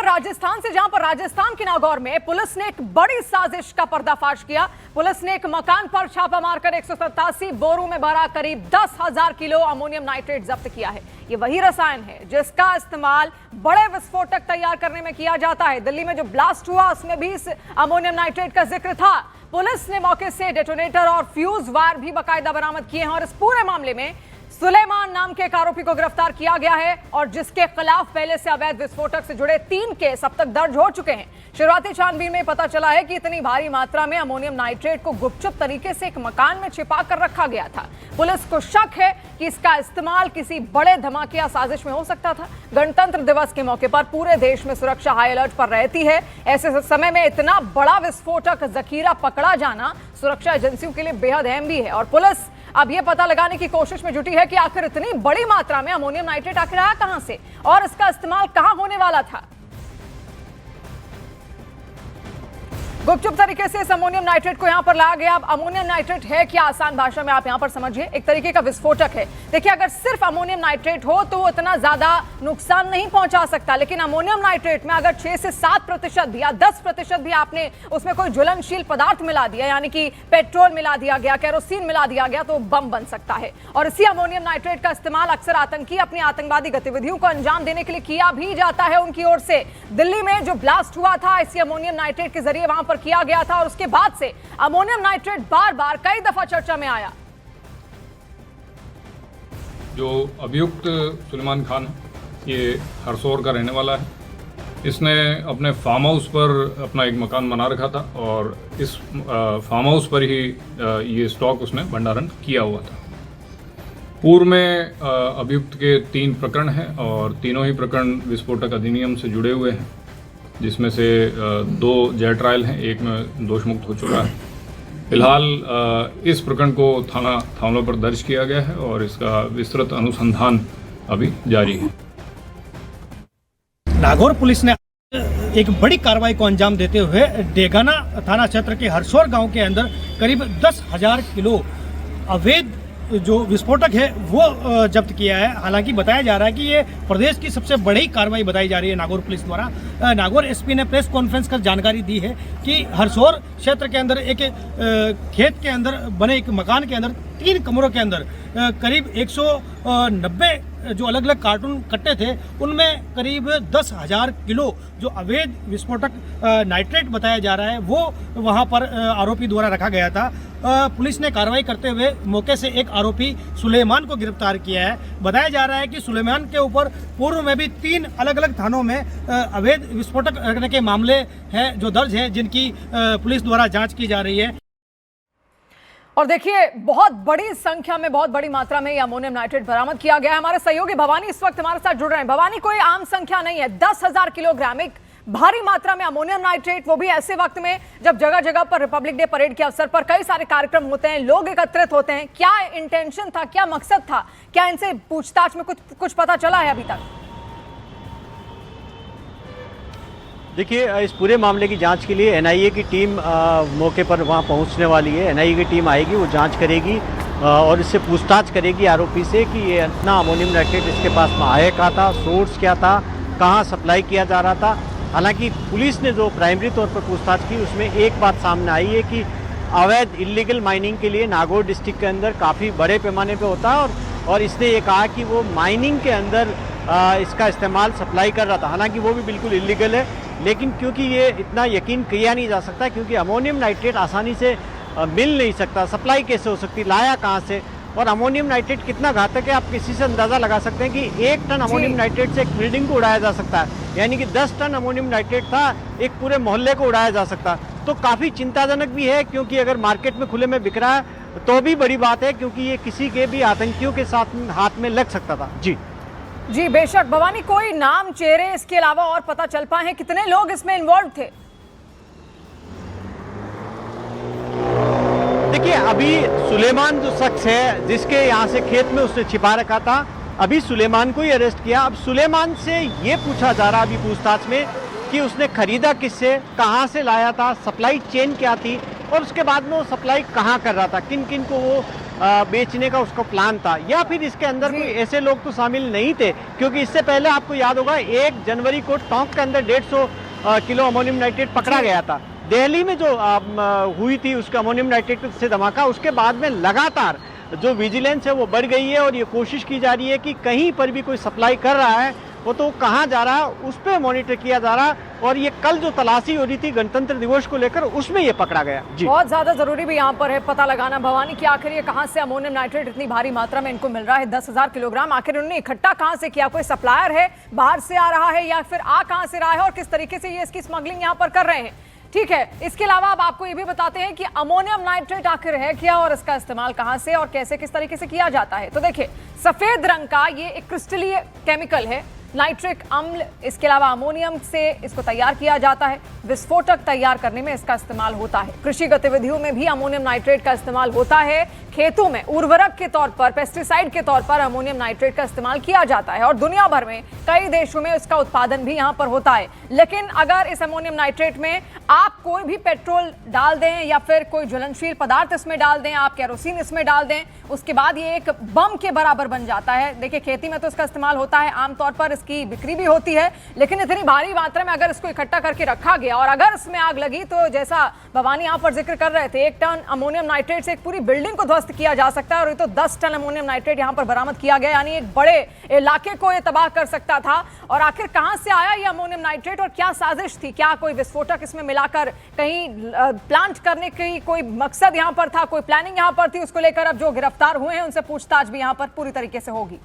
राजस्थान से, जहां पर राजस्थान के नागौर में पुलिस ने एक बड़ी साजिश का पर्दाफाश किया। पुलिस ने एक मकान पर छापा मारकर 187 बोरों में भरा करीब 10,000 किलो अमोनियम नाइट्रेट जब्त किया है। ये वही रसायन है जिसका इस्तेमाल बड़े विस्फोटक तैयार करने में किया जाता है। दिल्ली में जो ब्लास्ट हुआ उसमें भी इस अमोनियम नाइट्रेट का जिक्र था। पुलिस ने मौके से डेटोनेटर और फ्यूज वायर भी बाकायदा बरामद किए हैं और इस पूरे मामले में सुलेमान नाम के एक आरोपी को गिरफ्तार किया गया है और जिसके खिलाफ पहले से अवैध विस्फोटक से जुड़े 3 केस अब तक दर्ज हो चुके हैं। शुरुआती छानबीन में पता चला है कि इतनी भारी मात्रा में अमोनियम नाइट्रेट को गुपचुप तरीके से एक मकान में छिपा कर रखा गया था। पुलिस को शक है कि इसका इस्तेमाल किसी बड़े धमाके या साजिश में हो सकता था। गणतंत्र दिवस के मौके पर पूरे देश में सुरक्षा हाई अलर्ट पर रहती है। ऐसे समय में इतना बड़ा विस्फोटक जखीरा पकड़ा जाना सुरक्षा एजेंसियों के लिए बेहद अहम भी है और पुलिस अब यह पता लगाने की कोशिश में जुटी है कि आखिर इतनी बड़ी मात्रा में अमोनियम नाइट्रेट आखिर आया कहां से और इसका इस्तेमाल कहां होने वाला था। गुपचुप तरीके से इस अमोनियम नाइट्रेट को यहां पर लाया गया। अब अमोनियम नाइट्रेट है क्या, आसान भाषा में आप यहां पर समझिए, एक तरीके का विस्फोटक है। देखिए, अगर सिर्फ अमोनियम नाइट्रेट हो तो वो इतना ज्यादा नुकसान नहीं पहुंचा सकता, लेकिन अमोनियम नाइट्रेट में अगर 6 से 7% भी या 10% भी आपने उसमें कोई ज्वलनशील पदार्थ मिला दिया, यानी कि पेट्रोल मिला दिया गया, केरोसिन मिला दिया गया, तो बम बन सकता है। और इसी अमोनियम नाइट्रेट का इस्तेमाल अक्सर आतंकी अपनी आतंकवादी गतिविधियों को अंजाम देने के लिए किया भी जाता है उनकी ओर से। दिल्ली में जो ब्लास्ट हुआ था इसी अमोनियम नाइट्रेट के जरिए वहां पर किया गया था और उसके बाद से अमोनियम नाइट्रेट बार बार कई दफा चर्चा में आया। जो अभियुक्त सुलेमान खान ये हरसौर का रहने वाला है। इसने अपने फार्म हाउस पर अपना एक मकान बना रखा था और इस फार्म हाउस पर ही ये स्टॉक उसने भंडारण किया हुआ था। पूर्व में अभियुक्त के 3 प्रकरण हैं और तीनों ही प्रकरण विस्फोटक अधिनियम से जुड़े हुए हैं, जिसमें से 2 जेल ट्रायल हैं, एक में दोषमुक्त हो चुका है। फिलहाल इस प्रकरण को थानों पर दर्ज किया गया है और इसका विस्तृत अनुसंधान अभी जारी है। नागौर पुलिस ने एक बड़ी कार्रवाई को अंजाम देते हुए डेगाना थाना क्षेत्र के हरसौर गांव के अंदर करीब 10,000 किलो अवैध जो विस्फोटक है वो जब्त किया है। हालांकि बताया जा रहा है कि ये प्रदेश की सबसे बड़ी कार्रवाई बताई जा रही है नागौर पुलिस द्वारा। नागौर एसपी ने प्रेस कॉन्फ्रेंस कर जानकारी दी है कि हरसौर क्षेत्र के अंदर एक खेत के अंदर बने एक मकान के अंदर 3 कमरों के अंदर करीब 190 जो अलग अलग कार्टून कट्टे थे, उनमें करीब 10,000 किलो जो अवैध विस्फोटक नाइट्रेट बताया जा रहा है वो वहां पर आरोपी द्वारा रखा गया था। पुलिस ने कार्रवाई करते हुए मौके से एक आरोपी सुलेमान को गिरफ्तार किया है। बताया जा रहा है कि सुलेमान के ऊपर पूर्व में भी 3 अलग अलग थानों में अवैध विस्फोटक रखने के मामले हैं जो दर्ज हैं, जिनकी पुलिस द्वारा जांच की जा रही है। और देखिए, बहुत बड़ी संख्या में, बहुत बड़ी मात्रा में ये अमोनियम नाइट्रेट बरामद किया गया है। हमारे सहयोगी भवानी इस वक्त हमारे साथ जुड़ रहे हैं। भवानी, कोई आम संख्या नहीं है, 10,000 किलोग्राम, एक भारी मात्रा में अमोनियम नाइट्रेट, वो भी ऐसे वक्त में जब जगह जगह पर रिपब्लिक डे परेड के अवसर पर कई सारे कार्यक्रम होते हैं, लोग एकत्रित होते हैं। क्या इंटेंशन था, क्या मकसद था, क्या इनसे पूछताछ में कुछ पता चला है अभी तक? देखिए, इस पूरे मामले की जांच के लिए एनआईए की टीम मौके पर वहां पहुंचने वाली है। एनआईए की टीम आएगी, वो जांच करेगी और इससे पूछताछ करेगी आरोपी से कि ये इतना अमोनियम नाइट्रेट इसके पास में आया कहाँ था, सोर्स क्या था, कहाँ सप्लाई किया जा रहा था। हालांकि पुलिस ने जो प्राइमरी तौर पर पूछताछ की उसमें एक बात सामने आई है कि अवैध इलीगल माइनिंग के लिए नागौर डिस्ट्रिक्ट के अंदर काफ़ी बड़े पैमाने पे होता है और इसने ये कहा कि वो माइनिंग के अंदर इसका इस्तेमाल सप्लाई कर रहा था। हालांकि वो भी बिल्कुल इलीगल है, लेकिन क्योंकि ये इतना यकीन किया नहीं जा सकता क्योंकि अमोनियम नाइट्रेट आसानी से मिल नहीं सकता, सप्लाई कैसे हो सकती, लाया कहाँ से, और अमोनियम नाइट्रेट कितना घातक है आप किसी से अंदाज़ा लगा सकते हैं कि 1 टन अमोनियम नाइट्रेट से एक बिल्डिंग को उड़ाया जा सकता है, यानी कि 10 टन अमोनियम नाइट्रेट था एक पूरे मोहल्ले को उड़ाया जा सकता है। तो काफ़ी चिंताजनक भी है क्योंकि अगर मार्केट में खुले में बिक रहा है तो भी बड़ी बात है क्योंकि ये किसी के भी आतंकियों के साथ हाथ में लग सकता था। जी बेशक। भवानी, कोई नाम, चेहरे इसके अलावा और पता चल पाए हैं, कितने लोग इसमें इन्वॉल्व थे? देखिए, अभी सुलेमान जो शख्स है जिसके यहाँ से खेत में उसने छिपा रखा था, अभी सुलेमान को ही अरेस्ट किया। अब सुलेमान से ये पूछा जा रहा अभी पूछताछ में कि उसने खरीदा किससे, कहाँ से लाया था, सप्लाई चेन क्या थी और उसके बाद में वो सप्लाई कहाँ कर रहा था, किन किन को वो बेचने का उसका प्लान था, या फिर इसके अंदर कोई ऐसे लोग तो शामिल नहीं थे? क्योंकि इससे पहले आपको याद होगा 1 जनवरी को टोंक के अंदर 150 किलो अमोनियम नाइट्रेट पकड़ा गया था। दिल्ली में जो हुई थी उसका अमोनियम नाइट्रेट से धमाका, उसके बाद में लगातार जो विजिलेंस है वो बढ़ गई है और ये कोशिश की जा रही है कि कहीं पर भी कोई सप्लाई कर रहा है वो तो कहाँ जा रहा है उस पर मॉनिटर किया जा रहा। और ये कल जो तलाशी हो रही थी गणतंत्र दिवस को लेकर, उसमें ये पकड़ा गया। जी, बहुत ज्यादा जरूरी भी यहाँ पर है पता लगाना भवानी कि आखिर ये कहाँ से अमोनियम नाइट्रेट इतनी भारी मात्रा में इनको मिल रहा है। 10,000 किलोग्राम आखिर उन्होंने इकट्ठा कहाँ से किया? कोई सप्लायर है, बाहर से आ रहा है, या फिर आ कहाँ से रहा है और किस तरीके से ये इसकी स्मगलिंग यहाँ पर कर रहे हैं? ठीक है, इसके अलावा अब आपको ये भी बताते हैं कि अमोनियम नाइट्रेट आखिर है क्या और इसका इस्तेमाल कहां से और कैसे किस तरीके से किया जाता है। तो देखिए, सफेद रंग का ये एक क्रिस्टलीय केमिकल है, नाइट्रिक अम्ल। इसके अलावा अमोनियम से इसको तैयार किया जाता है, विस्फोटक तैयार करने में इसका इस्तेमाल होता है। कृषि गतिविधियों में भी अमोनियम नाइट्रेट का इस्तेमाल होता है। खेतों में उर्वरक के तौर पर, पेस्टिसाइड के तौर पर अमोनियम नाइट्रेट का इस्तेमाल किया जाता है और दुनिया भर में कई देशों में इसका उत्पादन भी यहाँ पर होता है। लेकिन अगर इस अमोनियम नाइट्रेट में आप कोई भी पेट्रोल डाल दें या फिर कोई ज्वलनशील पदार्थ इसमें डाल दें, आप केरोसिन इसमें डाल दें, उसके बाद ये एक बम के बराबर बन जाता है। देखिए, खेती में तो इसका इस्तेमाल होता है, आमतौर पर इसकी बिक्री भी होती है, लेकिन इतनी भारी मात्रा में अगर इसको इकट्ठा करके रखा गया और अगर इसमें आग लगी तो जैसा भवानी यहाँ पर जिक्र कर रहे थे, 1 टन अमोनियम नाइट्रेट से एक पूरी बिल्डिंग को ध्वस्त किया जा सकता है। और ये तो 10 टन अमोनियम नाइट्रेट यहाँ पर बरामद किया गया, यानी एक बड़े इलाके को ये तबाह कर सकता था। और आखिर कहां से आया ये अमोनियम नाइट्रेट और क्या साजिश थी? क्या कोई विस्फोटक इसमें मिलाकर कहीं प्लांट करने की कोई मकसद यहां पर था, कोई प्लानिंग यहां पर थी? उसको लेकर अब जो गिरफ्तार हुए हैं उनसे पूछताछ भी यहां पर पूरी तरीके से होगी।